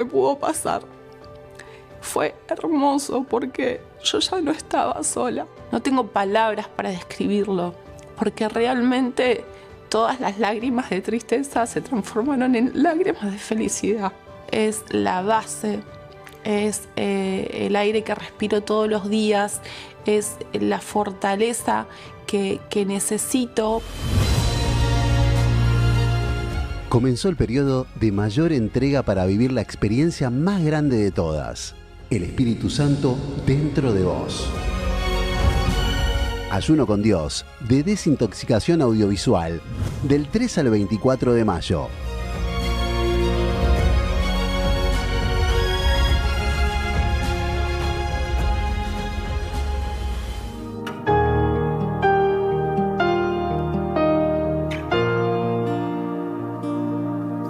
me pudo pasar. Fue hermoso porque yo ya no estaba sola. No tengo palabras para describirlo, porque realmente todas las lágrimas de tristeza se transformaron en lágrimas de felicidad. Es la base, es el aire que respiro todos los días, es la fortaleza que necesito. Comenzó el periodo de mayor entrega para vivir la experiencia más grande de todas, el Espíritu Santo dentro de vos. Ayuno con Dios, de desintoxicación audiovisual, del 3 al 24 de mayo.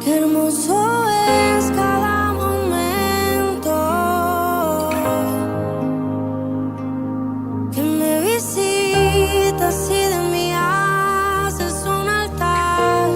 Qué hermoso es cada momento que me visitas y de mí haces un altar.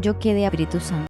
yo quedé Espíritu Santo.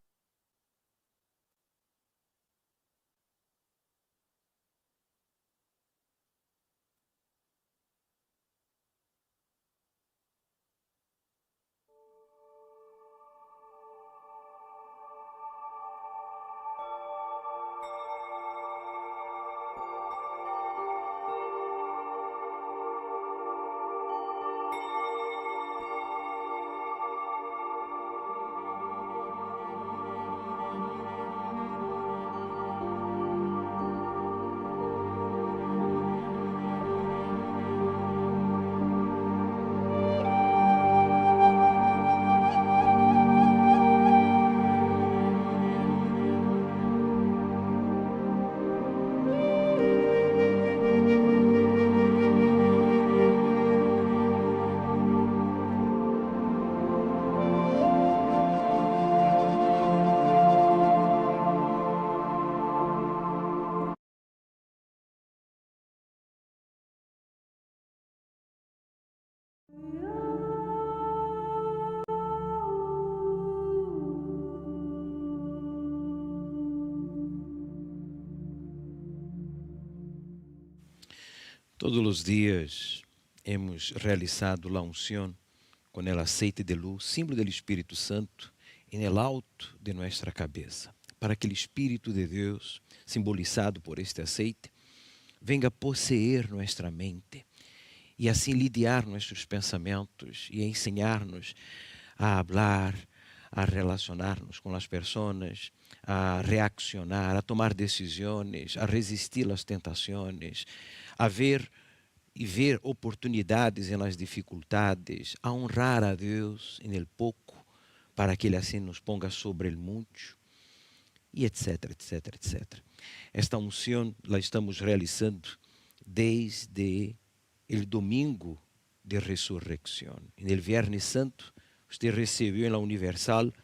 Todos os dias hemos realizado la unción con el aceite de luz, símbolo del Espíritu Santo, en el alto de nuestra cabeza, para que el Espíritu de Dios, simbolizado por este aceite, venga a poseer nuestra mente e assim lidiar nossos pensamentos e ensinar-nos a hablar, a relacionar-nos com as pessoas, a reaccionar, a tomar decisões, a resistir às tentações, a ver oportunidades em las dificuldades, a honrar a Deus em el pouco, para que Ele assim nos ponga sobre el mucho, e etc, etc, etc. Esta unção la estamos realizando desde el domingo de resurrección. En el Viernes Santo, usted recibió en la Universal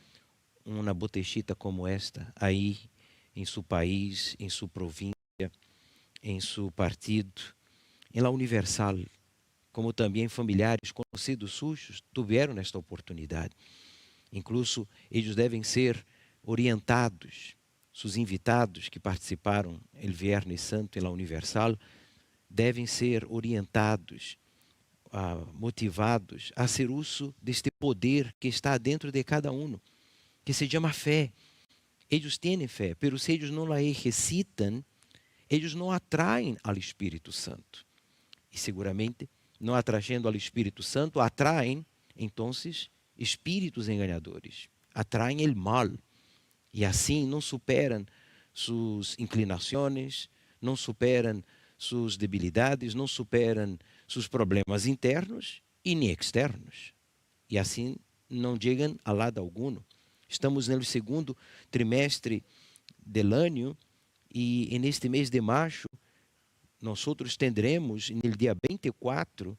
una botellita como esta, ahí en su país, en su provincia, en su partido. En la Universal, como también familiares conocidos suyos tuvieron esta oportunidad. Incluso ellos deben ser orientados, sus invitados que participaram el Viernes Santo en la Universal, devem ser orientados, motivados a ser uso deste poder que está dentro de cada um, que se chama fé. Eles têm fé, mas se eles não la exercitam, eles não atraem ao Espírito Santo. E seguramente, não atraindo ao Espírito Santo, atraem, então, espíritos enganadores, atraem o mal. E assim não superam suas inclinações, não superam suas debilidades, não superam seus problemas internos e nem externos. E assim não chegam a lado algum. Estamos no segundo trimestre do ano e neste mês de março nós teremos no dia 24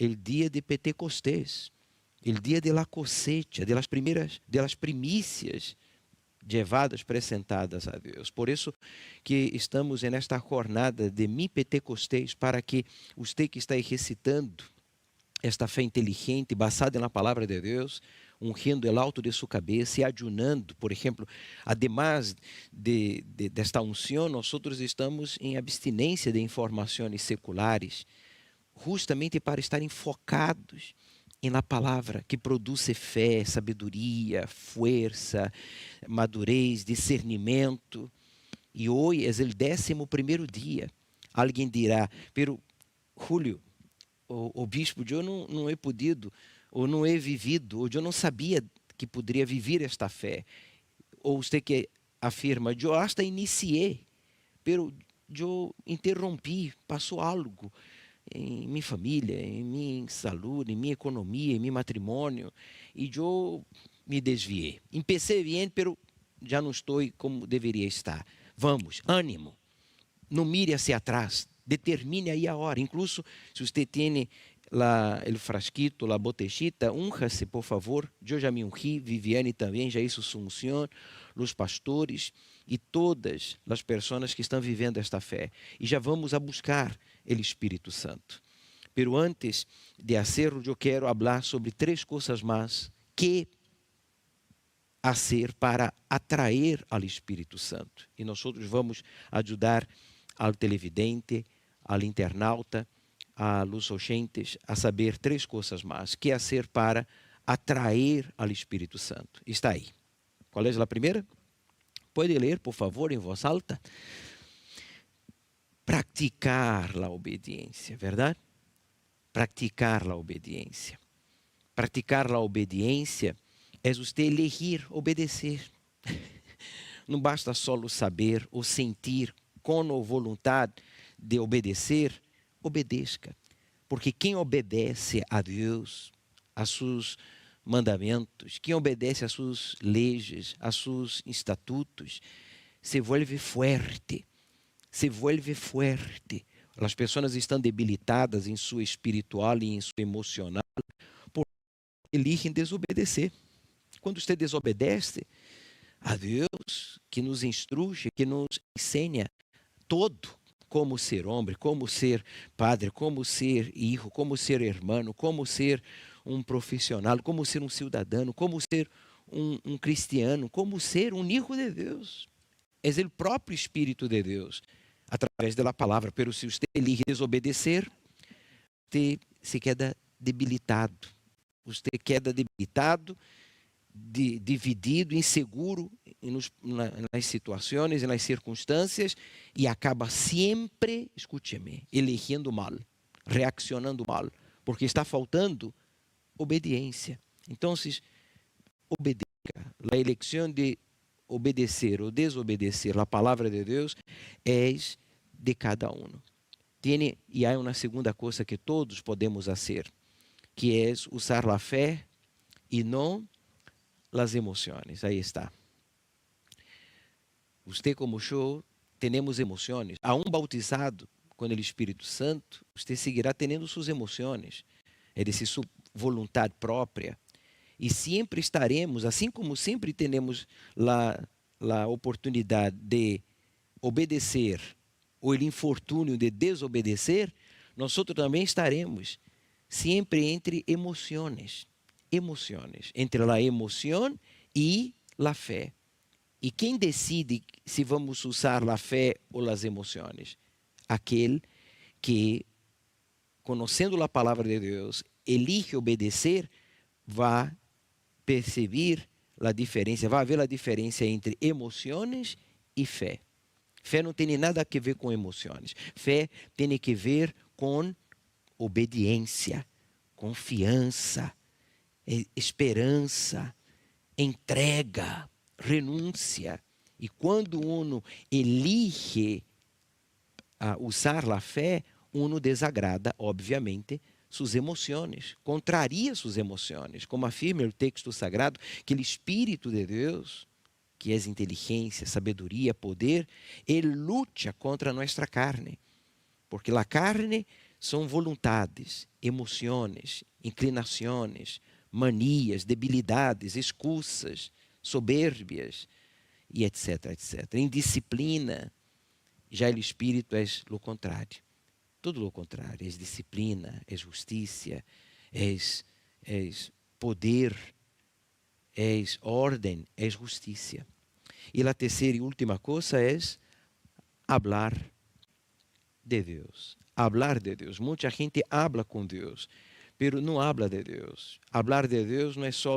o dia de Pentecostés, o dia de la cosecha, de las primícias levadas, apresentadas a Deus. Por isso que estamos nesta jornada de Mi Pentecostés, para que você que está recitando esta fé inteligente, basada na palavra de Deus, ungindo o alto de sua cabeça e ayunando, por exemplo, además desta unção, nós estamos em abstinência de informações seculares, justamente para estar enfocados na palavra que produz fé, sabedoria, força, madurez, discernimento. E hoje é o 11º dia. Alguém dirá, pero Julio, o bispo, eu não he podido, ou não he vivido, ou eu não sabia que poderia viver esta fé. Ou você que afirma, eu hasta iniciei, pero eu interrompi, passou algo em minha família, em minha saúde, em minha economia, em meu matrimônio, e eu me desviei. Empecé bem, pero já não estou como deveria estar. Vamos, ânimo, não mire hacia atrás, determine aí a hora. Incluso, se você tem o frasquito, a botellita, unja-se, por favor. Eu já me ungi, Viviane também já hizo su unción, os pastores e todas as pessoas que estão vivendo esta fé. E já vamos a buscar o Espírito Santo. Pero antes de hacerlo, eu quero falar sobre 3 coisas mais que fazer para atrair ao Espírito Santo. E nós vamos ajudar ao televidente, ao internauta, a los oyentes a saber 3 coisas mais. Que fazer para atrair ao Espírito Santo? Está aí. Qual é a primeira? Pode ler, por favor, em voz alta. Praticar a obediência, verdade? Praticar a obediência. Praticar a obediência é você elegir obedecer. Não basta só saber ou sentir com a vontade de obedecer, obedeça. Porque quem obedece a Deus, a seus mandamentos, quem obedece a suas leis, a seus estatutos, se vuelve fuerte. Se vuelve fuerte. As pessoas estão debilitadas em sua espiritual e em sua emocional porque eligem desobedecer. Quando você desobedece a Deus, que nos instrui, que nos ensina todo, como ser homem, como ser padre, como ser hijo, como ser hermano, como ser um profissional, como ser um cidadão, como ser um cristiano, como ser um hijo de Deus. É o próprio Espírito de Deus, através da palavra. Pero se você elige desobedecer, você se queda debilitado. Você queda debilitado, dividido, inseguro nas situações e nas circunstâncias e acaba sempre, escute-me, elegendo mal, reaccionando mal, porque está faltando obediência. Então, obedeça. A eleição de obedecer ou desobedecer a palavra de Deus é de cada um. E há uma segunda coisa que todos podemos fazer, que é usar a fé e não as emoções. Aí está. Você como eu, temos emoções. A bautizado com o Espírito Santo, você seguirá tendo suas emoções, é decir, sua vontade própria. E sempre estaremos, assim como sempre temos a oportunidade de obedecer ou o infortúnio de desobedecer, nós também estaremos sempre entre emoções. Entre a emoção e a fé. E quem decide se vamos usar a fé ou as emoções? Aquele que, conhecendo a palavra de Deus, elige obedecer, vai perceber a diferença, vai haver a diferença entre emoções e fé. Fé não tem nada a ver com emoções. Fé tem que ver com obediência, confiança, esperança, entrega, renúncia. E quando uno elige usar a fé, uno desagrada, obviamente, suas emoções, contraria suas emoções, como afirma o texto sagrado, que o Espírito de Deus, que é inteligência, sabedoria, poder, ele luta contra nossa carne, porque a carne são vontades, emoções, inclinações, manias, debilidades, excusas, soberbias, e etc, etc. Indisciplina, já o Espírito é o contrário. Tudo o contrário, é disciplina, é justiça, é poder, é ordem, é justiça. E a terceira e última coisa é hablar de Deus. Hablar de Deus. Muita gente habla com Deus, pero não habla de Deus. Hablar de Deus não é só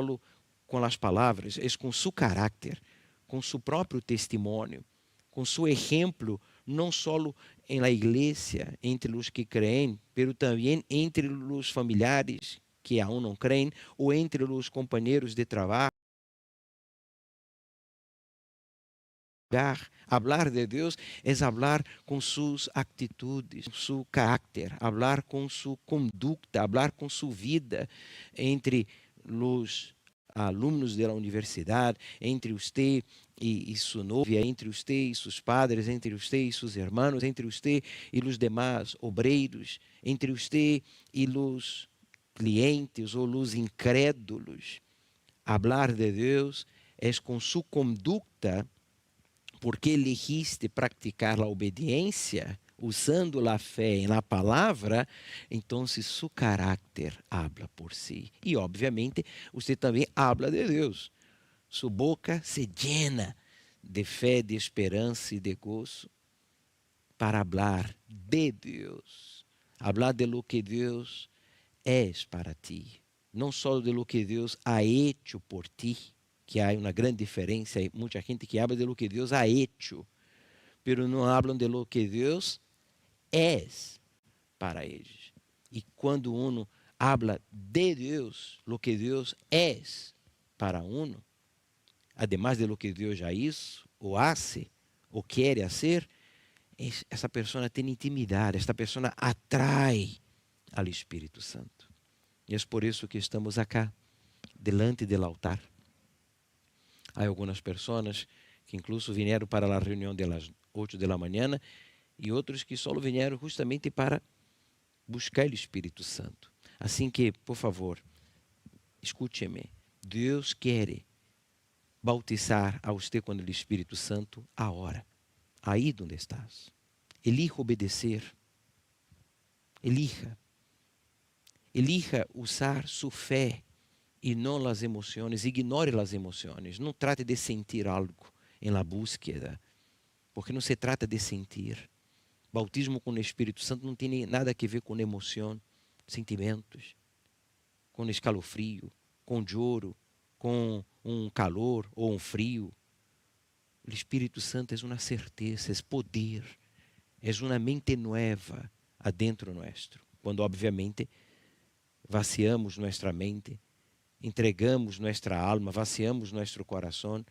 com as palavras, é com seu caráter, com seu próprio testemunho, com seu exemplo, não só em la igreja, entre os que creem, pero também entre os familiares que aún não creem, ou entre os companheiros de trabalho. Hablar de Deus é hablar com suas atitudes, com seu caráter, hablar com sua conduta, hablar com sua vida, entre os alunos da universidade, entre você e sua novia, entre você e seus padres, entre você e seus irmãos, entre você e os demais obreiros, entre você e os clientes ou os incrédulos. Hablar de Deus é com sua conduta, porque elegiste praticar a obediência, usando a fé na palavra, então seu caráter habla por si. E, obviamente, você também habla de Deus. Su boca se llena de fé, de esperança e de gozo para hablar de Deus. Hablar de lo que Deus es para ti. Não só de lo que Deus ha hecho por ti, que há uma grande diferença. Há muita gente que habla de lo que Deus ha hecho, pero não hablam de lo que Deus es para eles. E quando uno habla de Deus, lo que Deus es para uno, además de lo que Deus já hizo, ou hace, ou quer hacer, essa pessoa tem intimidade, essa pessoa atrai ao Espírito Santo. E é por isso que estamos acá, delante do altar. Há algumas pessoas que incluso vieram para a reunião das 8 da manhã e outros que só vieram justamente para buscar o Espírito Santo. Assim que, por favor, escute-me. Deus quer bautizar a você com o Espírito Santo agora, aí onde estás. Elija obedecer. Elija usar sua fé e não as emoções. Ignore as emoções. Não trate de sentir algo em la búsqueda, porque não se trata de sentir. Bautismo com o Espírito Santo não tem nada a ver com emoção, sentimentos, com escalofrio, com choro, com calor ou frio. O Espírito Santo é uma certeza, é poder, é uma mente nova adentro nuestro. Quando, obviamente, vaciamos nossa mente, entregamos nossa alma, vaciamos nosso coração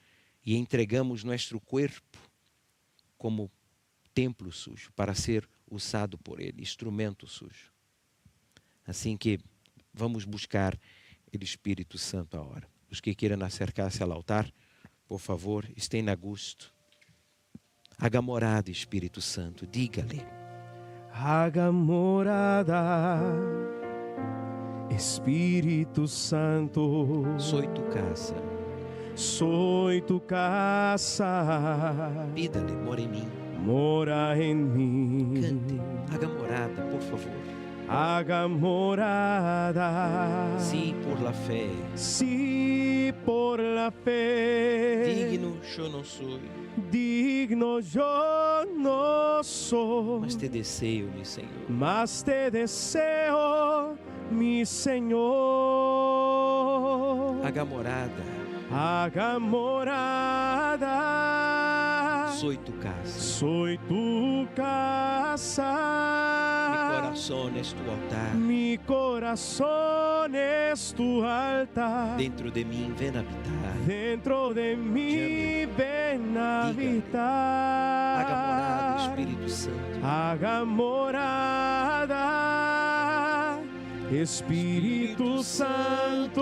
e entregamos nosso corpo como templo sujo para ser usado por Ele, instrumento sujo. Assim que vamos buscar o Espírito Santo agora. Os que queiram acercar-se ao altar, por favor, estejam a gosto. Haga morada, Espírito Santo, diga-lhe. Haga morada, Espírito Santo. Soy tu casa. Soy tu casa. Pídale, mora em mim. Mora em mim. Cante, haga morada, por favor. Haga morada. Sí, por la fe. Sí, por la fe. Digno yo no soy, Digno yo no soy. mas te deseo, mi Senhor. Mas te deseo, mi Señor. Haga morada. Haga morada. Soy tu casa. Soy tu casa. Mi corazón es tu altar. Mi corazón es tu altar. Dentro de mim, ven habitar. Dentro de mí ven a habitar. Haga morada, Espírito Santo. Haga morada, Espírito Santo.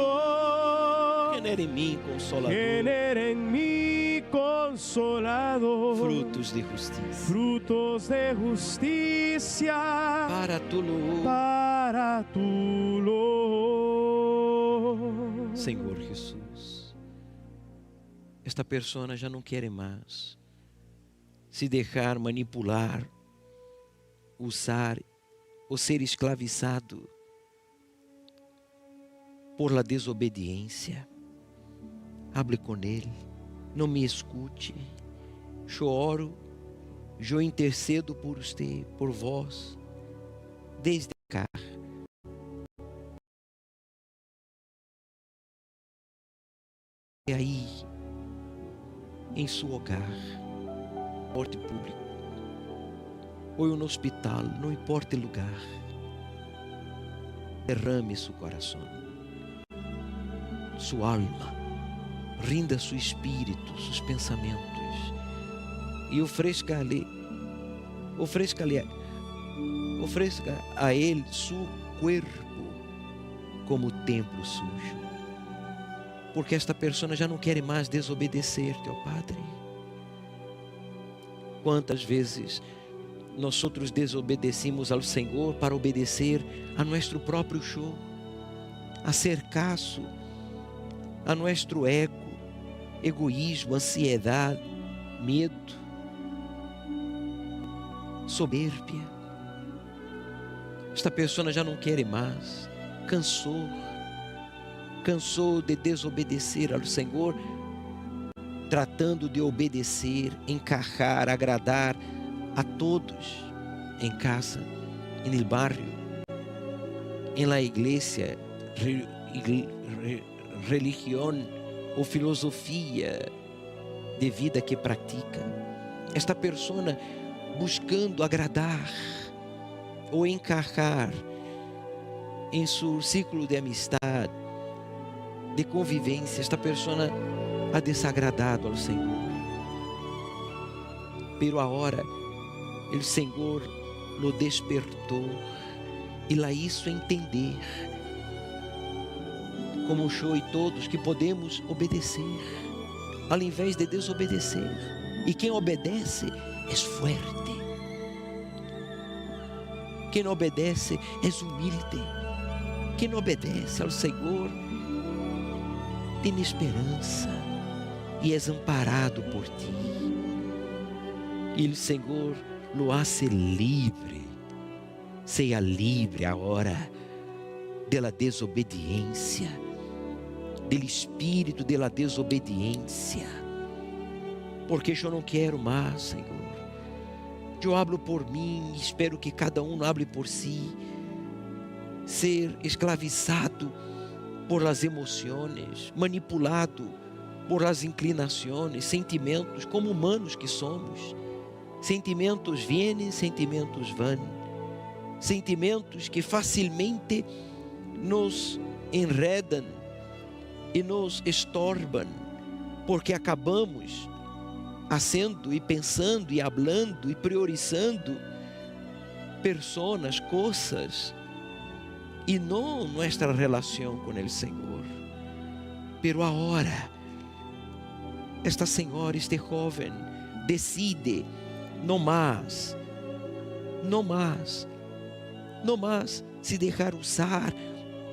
Genera em mim, Consolador, Genera en mí consolador. frutos de justiça. Frutos de justicia. Para tu louvor, Para tu louvor. Senhor Jesus. Esta pessoa já não quer mais se deixar manipular, usar ou ser escravizado por la desobediência. Hable com Ele, não me escute. Eu oro, eu intercedo por você, por vós, desde cá. E aí, em seu hogar, porte público, ou no hospital, não importa o lugar, derrame seu coração, sua alma, rinda seu espírito, seus pensamentos e ofereça a Ele seu corpo como templo sujo, porque esta pessoa já não quer mais desobedecer-te, ó Padre. Quantas vezes nós outros desobedecemos ao Senhor para obedecer a nosso próprio show, a ser caso a nosso ego, egoísmo, ansiedade, medo, soberbia. Esta pessoa já não quer mais, cansou de desobedecer ao Senhor tratando de obedecer, encajar, agradar a todos em casa, en el barrio, en la iglesia, religión ou filosofia de vida que pratica. Esta persona buscando agradar ou encajar em seu ciclo de amistad, de convivência, esta persona ha desagradado ao Senhor. Pero agora, o Senhor lo despertou e la hizo entender, como eu e todos, que podemos obedecer, ao invés de desobedecer. E quem obedece é forte. Quem obedece é humilde. Quem obedece ao Senhor tem esperança e é amparado por ti. E o Senhor lo hace livre. Seja livre agora de la desobediência, do espírito de la desobediência, porque eu não quero mais, Senhor. Eu hablo por mim, espero que cada um hable por si. Ser escravizado por las emoções, manipulado por las inclinações, sentimentos, como humanos que somos. Sentimentos vêm, sentimentos vão. Sentimentos que facilmente nos enredam e nos estorbam, porque acabamos fazendo e pensando e hablando e priorizando pessoas, coisas, e não nossa relação com o Senhor. Pero agora, esta senhora, este jovem, decide não mais se deixar usar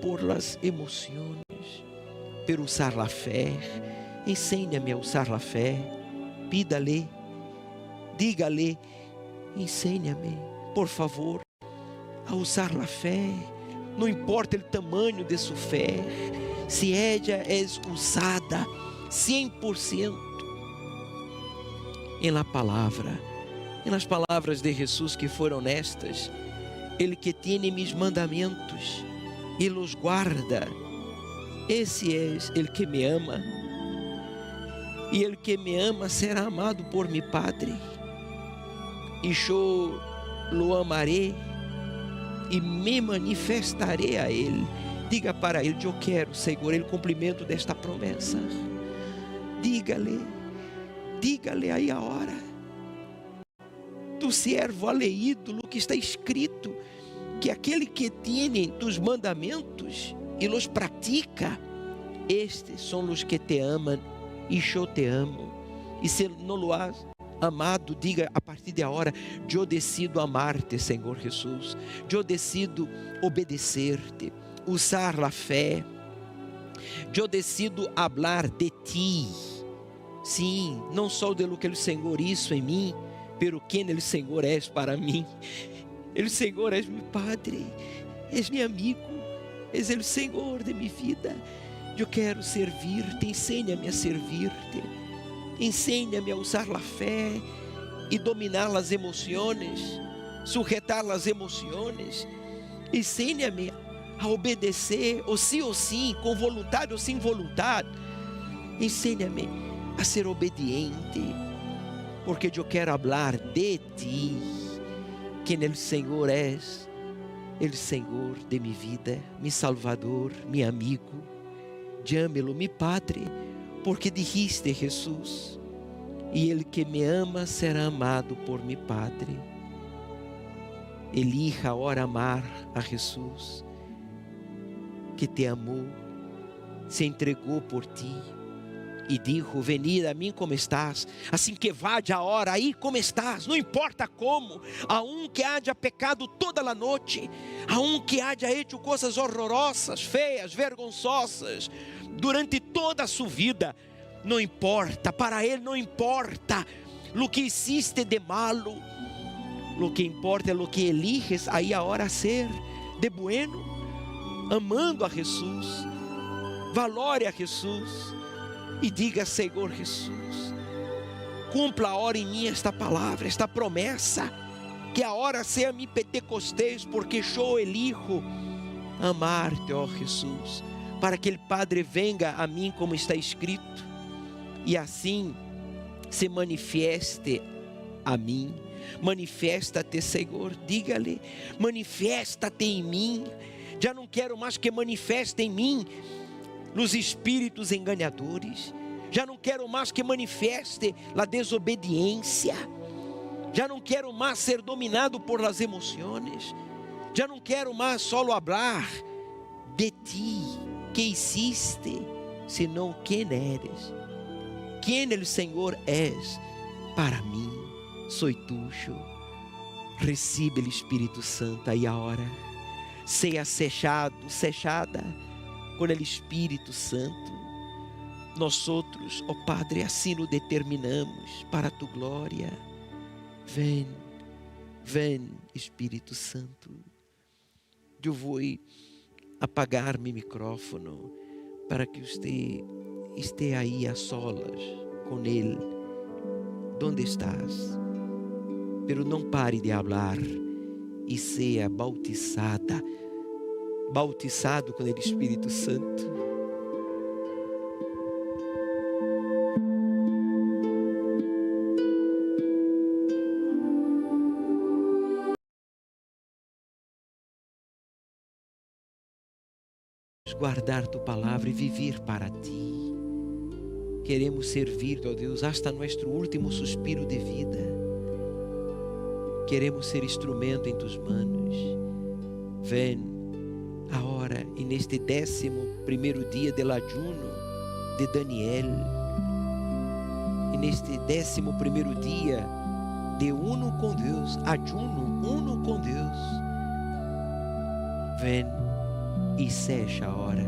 por las emoções, pero usar la fé. Ensina-me a usar la fé. Pídale, dígale, ensina-me, por favor, a usar la fé. Não importa o tamanho de sua fé, se ella é usada 100% em la palavra, em las palavras de Jesus que foram honestas. Ele que tiene mis mandamentos e los guarda, esse é el que me ama. E el que me ama será amado por mi Padre. E eu lo amaré e me manifestarei a ele. Diga para ele: eu quero, Senhor, o cumprimento desta promessa. Dígale aí agora. Tu servo ha leído o que está escrito, que aquele que tiene tus mandamentos e los pratica, estes são os que te amam e eu te amo. E se não lo has amado, diga a partir de agora: eu decido amar-te, Senhor Jesus. Eu decido obedecer-te, usar a fé. Eu decido hablar de ti. Sim, não só de lo que o Senhor hizo em mim, pero quem o Senhor é para mim. O Senhor é meu Padre, é meu amigo, é o Senhor de minha vida. Eu quero servir-te, ensina-me a servir-te, ensina-me a usar a fé e dominar as emoções, sujetar as emoções. Ensina-me a obedecer, ou sim, com vontade ou sem vontade. Ensina-me a ser obediente, porque eu quero falar de ti, que o Senhor é o Senhor de minha vida, meu Salvador, meu amigo. Llámelo mi Padre, porque dijiste, Jesus, e ele que me ama será amado por mi Padre. Elija agora amar a Jesus, que te amou, se entregou por ti e dijo: venid a mim como estás. Assim que vade a hora aí como estás, não importa como, aunque haja pecado toda a noite, aunque haja hecho coisas horrorosas, feias, vergonzosas durante toda a sua vida, não importa, para Ele não importa o que hiciste de malo, o que importa é o que eliges aí agora ser de bueno, amando a Jesus, valore a Jesus e diga: Senhor Jesus, cumpla a hora em mim esta palavra, esta promessa, que a hora seja mi Pentecostés, porque eu elijo amar-te, ó Jesus, para que o Padre venga a mim como está escrito, e assim se manifieste a mim. Manifesta-te, Senhor, diga-lhe: manifesta-te em mim. Já não quero mais que manifeste em mim os espíritos enganadores. Já não quero mais que manifeste a desobediência. Já não quero mais ser dominado por las emoções. Já não quero mais solo hablar de ti, que hiciste, senão quem eres. Quem o Senhor és para mim. Soy tuyo. Recibe o Espírito Santo aí agora. Seja sechada com o Espírito Santo. Nós outros, ó Padre, assim o determinamos para a tu glória. Vem, vem, Espírito Santo. Eu vou apagar meu micrófono para que você esteja aí a solas com Ele. Onde estás? Pero não pare de falar e seja bautizado com o Espírito Santo. Guardar tu palavra e viver para ti. Queremos servir-te, ó Deus, hasta nosso último suspiro de vida. Queremos ser instrumento em tus manos. Ven agora e neste 11º dia del ayuno de Daniel, e neste 11º dia de uno com Deus, ayuno uno com Deus. Ven e secha a hora.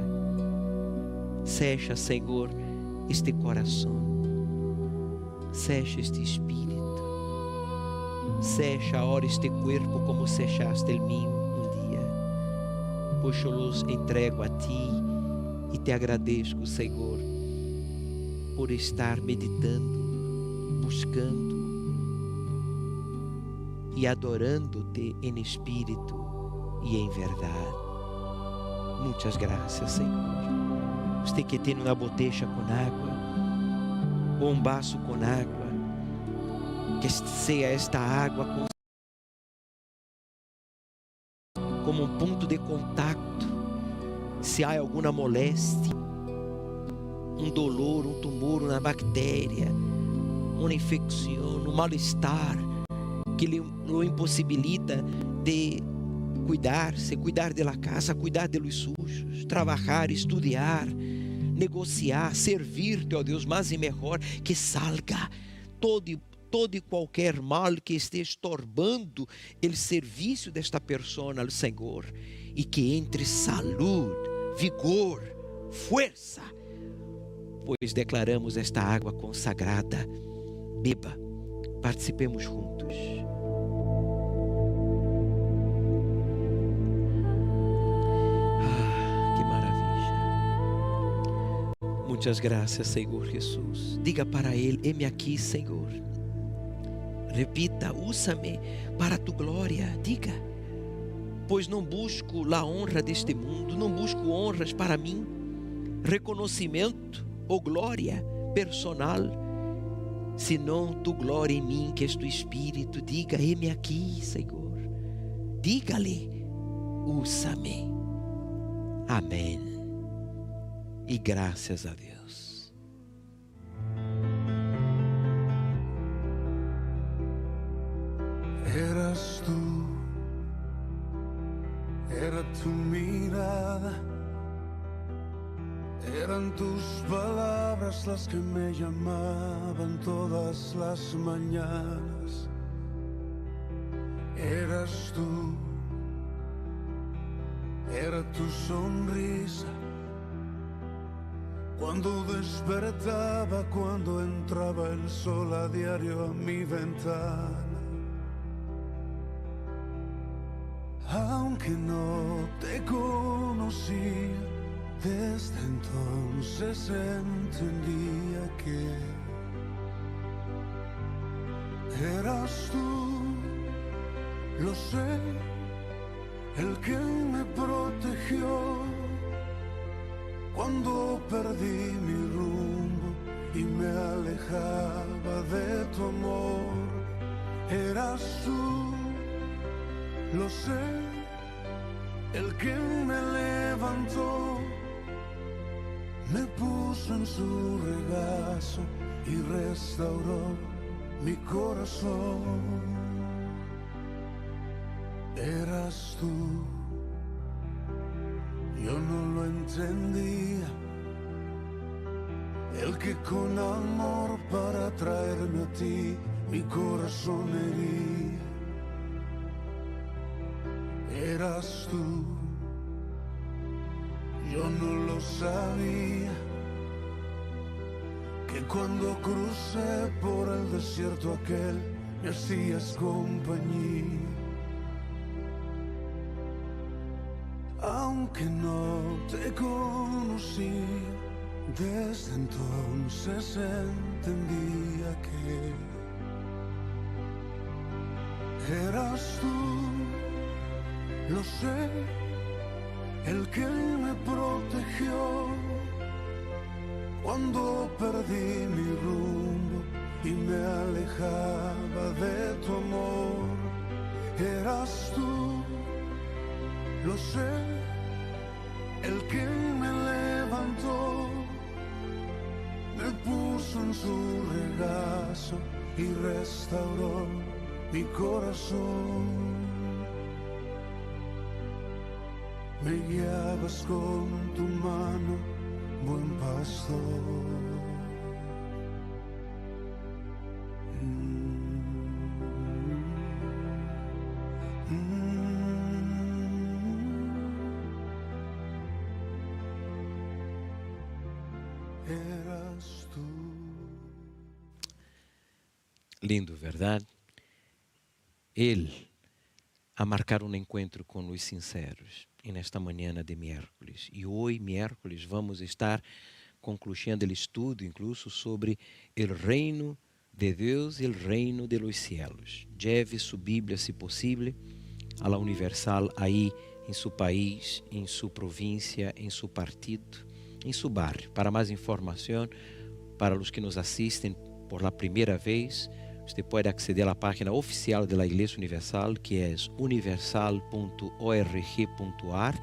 Secha, Senhor, este coração. Secha este espírito. Secha ahora este cuerpo como sechaste el mío un día. Pues yo los entrego a ti y te agradezco, Senhor, por estar meditando, buscando e adorando-te em espírito e em verdade. Muitas graças, Senhor. Você que tem uma botella com água, ou um vaso com água, que seja esta água como um ponto de contato. Se há alguma moléstia, um dolor, um tumor, uma bactéria, uma infecção, um mal-estar que lo impossibilita de cuidar-se, cuidar da casa, cuidar de los sujos, trabalhar, estudar, negociar, servir-te, ó Deus, mais e melhor, que salga todo e qualquer mal que esteja estorbando o serviço desta pessoa ao Senhor, e que entre saúde, vigor, força, pois declaramos esta água consagrada. Beba, participemos juntos. Que maravilha. Muitas graças, Senhor Jesus. Diga para Ele: heme aqui, Senhor. Repita: usa-me para tu glória. Diga: pois não busco a honra deste mundo, não busco honras para mim, reconhecimento ou glória personal, senão tu glória em mim, que és tu Espírito. Diga: heme aqui, Senhor. Diga-lhe: usa-me. Amém. E graças a Deus. Eras tú, era tu mirada, eran tus palabras las que me llamaban todas las mañanas. Eras tú, era tu sonrisa, cuando despertaba, cuando entraba el sol a diario a mi ventana. Aunque no te conocía, Desde entonces entendía que eras tú, lo sé, el que me protegió cuando perdí mi rumbo y me alejaba de tu amor. Eras tú, lo sé, el que me levantó, me puso en su regazo y restauró mi corazón. Eras tú, yo no lo entendía, el que con amor para traerme a ti mi corazón hería. Eras tú, yo no lo sabía, que cuando crucé por el desierto aquel me hacías compañía. Aunque no te conocí, desde entonces entendía que eras tú, lo sé, el que me protegió cuando perdí mi rumbo y me alejaba de tu amor. Eras tú, lo sé, el que me levantó, me puso en su regazo y restauró mi corazón. Me guiabas con tu mano, buen pastor. Eras tú. Lindo, ¿verdad? Él a marcar um encontro com os sinceros nesta manhã de miércoles. E hoje, miércoles, vamos estar concluindo o estudo, incluso sobre o reino de Deus e o reino de los cielos. Lleve sua Bíblia, se possível, a la Universal aí em seu país, em sua província, em seu partido, em seu barrio. Para mais informação, para os que nos assistem por la primeira vez, você pode aceder à página oficial da Igreja Universal, que é universal.org.ar,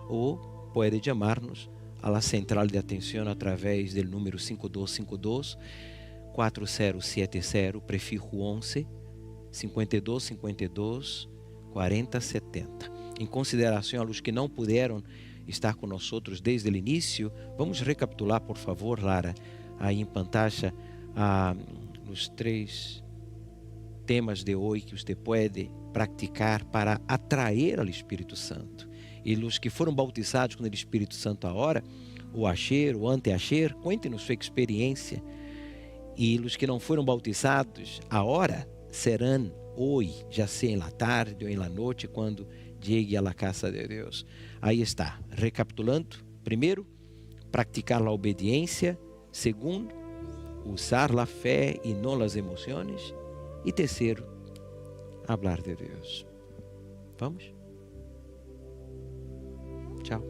ou pode chamar-nos a la central de atenção através do número 5252-4070, prefixo 11 5252 4070. Em consideração aos que não puderam estar conosco desde o início, vamos recapitular, por favor, Lara, aí em pantalla, os 3 temas de hoje que você pode praticar para atrair ao Espírito Santo. E os que foram bautizados com o Espírito Santo agora, o ayer, o ante-ayer, cuente-nos sua experiência. E os que não foram bautizados agora, serão hoje, já seja em la tarde ou em la noite, quando chegue à casa de Deus. Aí está, recapitulando. Primeiro, praticar a obediência. Segundo, usar a fé e não as emoções. E terceiro, hablar de Deus. Vamos? Tchau.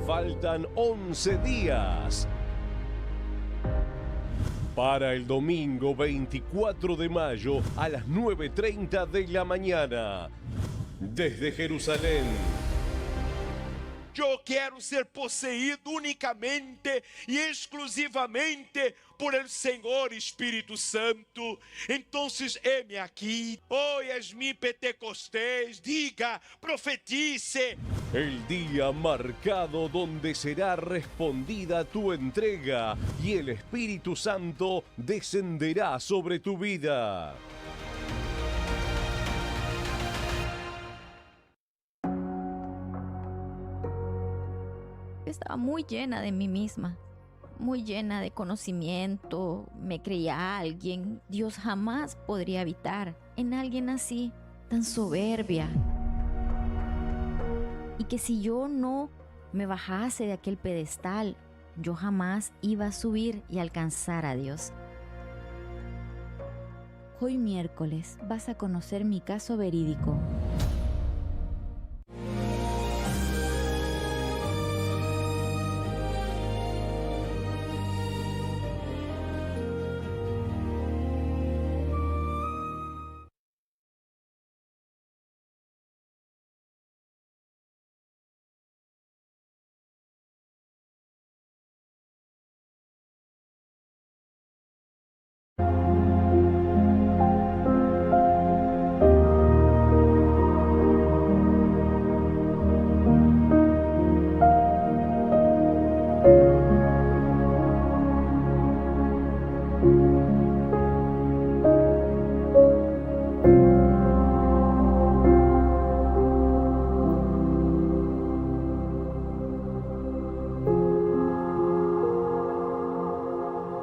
Faltan 11 días para el domingo 24 de mayo a las 9:30 de la mañana. Desde Jerusalén. Eu quero ser possuído unicamente e exclusivamente por el Senhor Espírito Santo. Então, heme aqui, hoy es mi Pentecostés, diga, profetice. El día marcado donde será respondida tu entrega y el Espíritu Santo descenderá sobre tu vida. Estaba muy llena de mí misma, muy llena de conocimiento, me creía alguien. Dios jamás podría habitar en alguien así, tan soberbia. y que si yo no me bajase de aquel pedestal, yo jamás iba a subir y alcanzar a Dios. Hoy miércoles vas a conocer mi caso verídico.